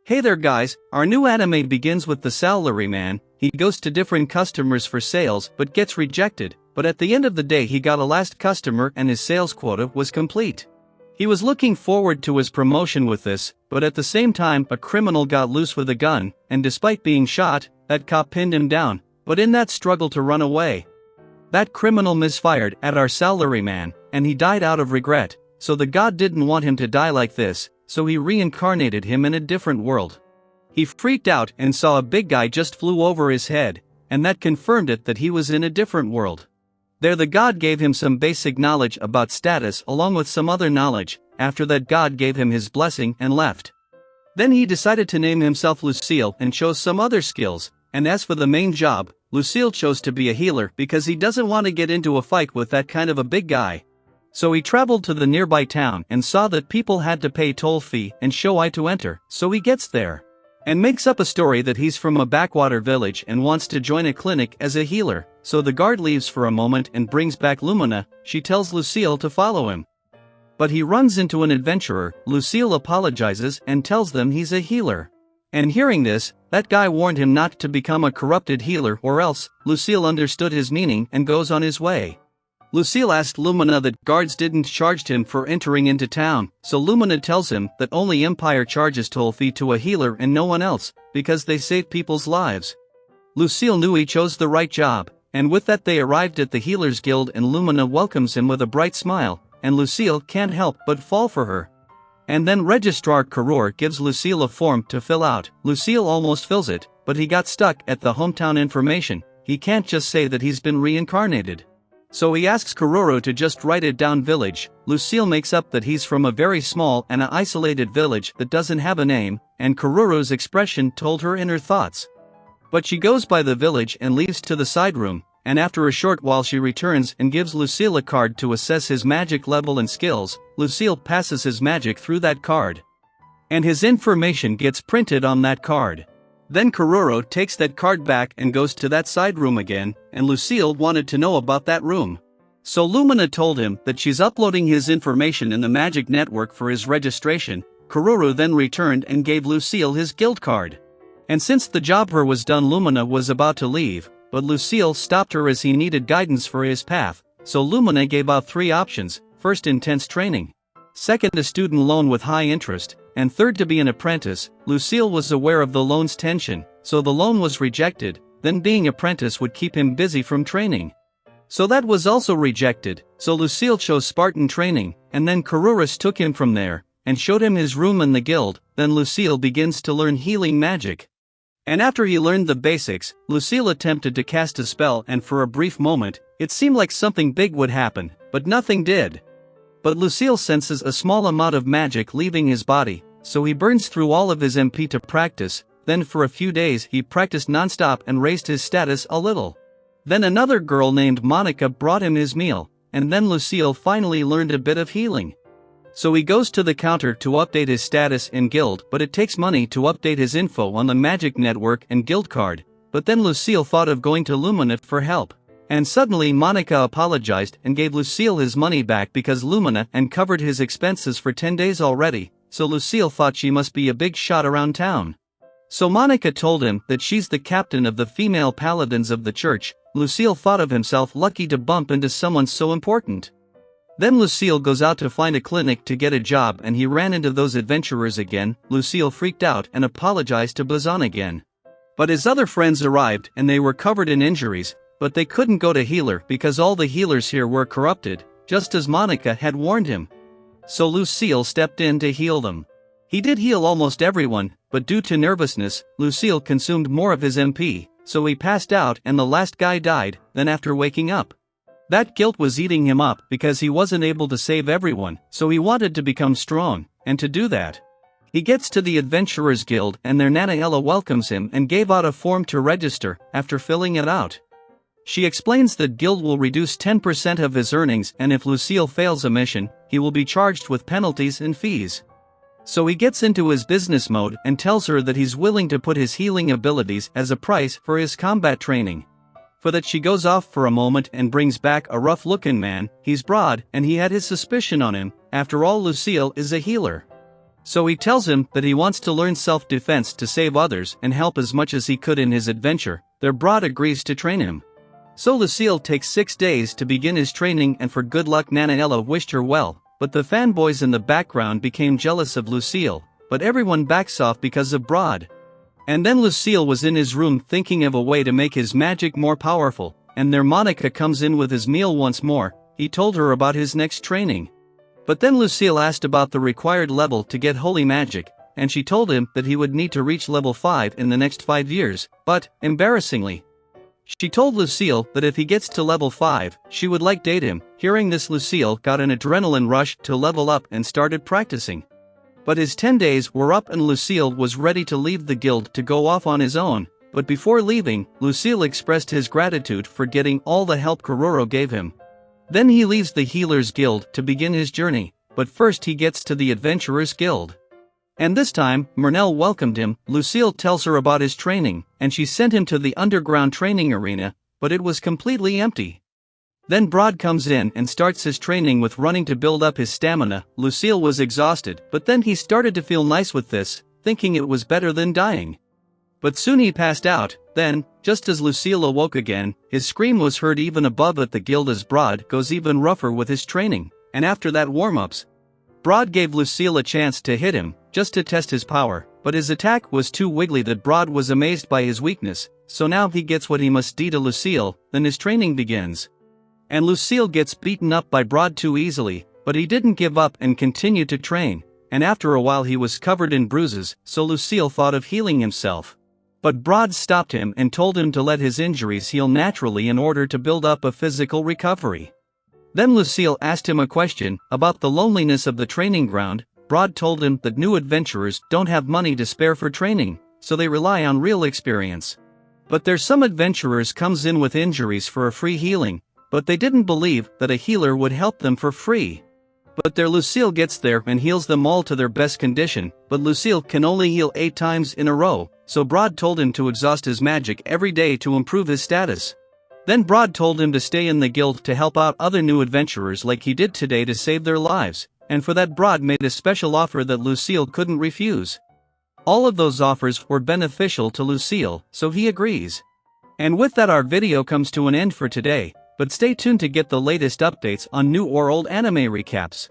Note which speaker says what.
Speaker 1: Hey there guys, our new anime begins with the Salaryman. He goes to different customers for sales but gets rejected, but at the end of the day he got a last customer and his sales quota was complete. He was looking forward to his promotion with this, but at the same time a criminal got loose with a gun, and despite being shot, that cop pinned him down, but in that struggle to run away, that criminal misfired at our Salaryman, and he died out of regret, so the god didn't want him to die like this. So he reincarnated him in a different world. He freaked out and saw a big guy just flew over his head, and that confirmed it that he was in a different world. There the god gave him some basic knowledge about status along with some other knowledge. After that god gave him his blessing and left. Then he decided to name himself Lucile and chose some other skills, and as for the main job, Lucile chose to be a healer because he doesn't want to get into a fight with that kind of a big guy. So he traveled to the nearby town and saw that people had to pay toll fee and show I to enter, so he gets there and makes up a story that he's from a backwater village and wants to join a clinic as a healer. So the guard leaves for a moment and brings back Lumina. She tells Lucile to follow him. But he runs into an adventurer. Lucile apologizes and tells them he's a healer. And hearing this, that guy warned him not to become a corrupted healer or else. Lucile understood his meaning and goes on his way. Lucile asked Lumina that guards didn't charge him for entering into town, so Lumina tells him that only Empire charges toll fee to a healer and no one else, because they save people's lives. Lucile knew he chose the right job, and with that they arrived at the Healers Guild and Lumina welcomes him with a bright smile, and Lucile can't help but fall for her. And then Registrar Karor gives Lucile a form to fill out. Lucile almost fills it, but he got stuck at the hometown information. He can't just say that he's been reincarnated. So he asks Karoro to just write it down village. Lucile makes up that he's from a very small and isolated village that doesn't have a name, and Karoro's expression told her inner thoughts. But she goes by the village and leaves to the side room, and after a short while she returns and gives Lucile a card to assess his magic level and skills. Lucile passes his magic through that card, and his information gets printed on that card. Then Karoro takes that card back and goes to that side room again, and Lucile wanted to know about that room. So Lumina told him that she's uploading his information in the magic network for his registration. Karoro then returned and gave Lucile his guild card. And since the job was done, Lumina was about to leave, but Lucile stopped her as he needed guidance for his path, so Lumina gave out 3 options: first, intense training; second, a student loan with high interest; and third, to be an apprentice. Lucile was aware of the loan's tension, so the loan was rejected. Then being apprentice would keep him busy from training, so that was also rejected. So Lucile chose Spartan training, and then Karorus took him from there, and showed him his room in the guild. Then Lucile begins to learn healing magic. And after he learned the basics, Lucile attempted to cast a spell, and for a brief moment, it seemed like something big would happen, but nothing did. But Lucile senses a small amount of magic leaving his body, so he burns through all of his MP to practice. Then for a few days he practiced non-stop and raised his status a little. Then another girl named Monica brought him his meal, and then Lucile finally learned a bit of healing. So he goes to the counter to update his status in guild, but it takes money to update his info on the magic network and guild card. But then Lucile thought of going to Lumina for help. And suddenly Monica apologized and gave Lucile his money back because Lumina and covered his expenses for 10 days already, so Lucile thought she must be a big shot around town. So Monica told him that she's the captain of the female paladins of the church. Lucile thought of himself lucky to bump into someone so important. Then Lucile goes out to find a clinic to get a job, and he ran into those adventurers again. Lucile freaked out and apologized to Blazon again. But his other friends arrived and they were covered in injuries, but they couldn't go to healer because all the healers here were corrupted, just as Monica had warned him. So Lucile stepped in to heal them. He did heal almost everyone, but due to nervousness, Lucile consumed more of his MP, so he passed out and the last guy died. Then after waking up, that guilt was eating him up because he wasn't able to save everyone, so he wanted to become strong, and to do that, he gets to the Adventurers Guild and their Nana Ella welcomes him and gave out a form to register. After filling it out, she explains that guild will reduce 10% of his earnings, and if Lucile fails a mission, he will be charged with penalties and fees. So he gets into his business mode and tells her that he's willing to put his healing abilities as a price for his combat training. For that she goes off for a moment and brings back a rough-looking man. He's broad and he had his suspicion on him. After all, Lucile is a healer. So he tells him that he wants to learn self-defense to save others and help as much as he could in his adventure. Their Brod agrees to train him. So Lucile takes 6 days to begin his training, and for good luck Ella wished her well, but the fanboys in the background became jealous of Lucile, but everyone backs off because of Brod. And then Lucile was in his room thinking of a way to make his magic more powerful, and there Monica comes in with his meal once more. He told her about his next training. But then Lucile asked about the required level to get holy magic, and she told him that he would need to reach level 5 in the next 5 years, but, embarrassingly, she told Lucile that if he gets to level 5, she would like date him. Hearing this, Lucile got an adrenaline rush to level up and started practicing. But his 10 days were up and Lucile was ready to leave the guild to go off on his own, but before leaving, Lucile expressed his gratitude for getting all the help Kuroro gave him. Then he leaves the Healers Guild to begin his journey, but first he gets to the Adventurers Guild. And this time, Murnell welcomed him. Lucile tells her about his training, and she sent him to the underground training arena, but it was completely empty. Then Brod comes in and starts his training with running to build up his stamina. Lucile was exhausted, but then he started to feel nice with this, thinking it was better than dying. But soon he passed out. Then, just as Lucile awoke again, his scream was heard even above at the guild as Brod goes even rougher with his training, and after that warm-ups, Brod gave Lucile a chance to hit him, just to test his power, but his attack was too wiggly that Brod was amazed by his weakness, so now he gets what he must do to Lucile. Then his training begins. And Lucile gets beaten up by Brod too easily, but he didn't give up and continued to train, and after a while he was covered in bruises, so Lucile thought of healing himself. But Brod stopped him and told him to let his injuries heal naturally in order to build up a physical recovery. Then Lucile asked him a question about the loneliness of the training ground. Brod told him that new adventurers don't have money to spare for training, so they rely on real experience. But there's some adventurers comes in with injuries for a free healing, but they didn't believe that a healer would help them for free. But their Lucile gets there and heals them all to their best condition, but Lucile can only heal 8 times in a row, so Brod told him to exhaust his magic every day to improve his status. Then Brod told him to stay in the guild to help out other new adventurers like he did today to save their lives, and for that Brod made a special offer that Lucile couldn't refuse. All of those offers were beneficial to Lucile, so he agrees. And with that our video comes to an end for today, but stay tuned to get the latest updates on new or old anime recaps.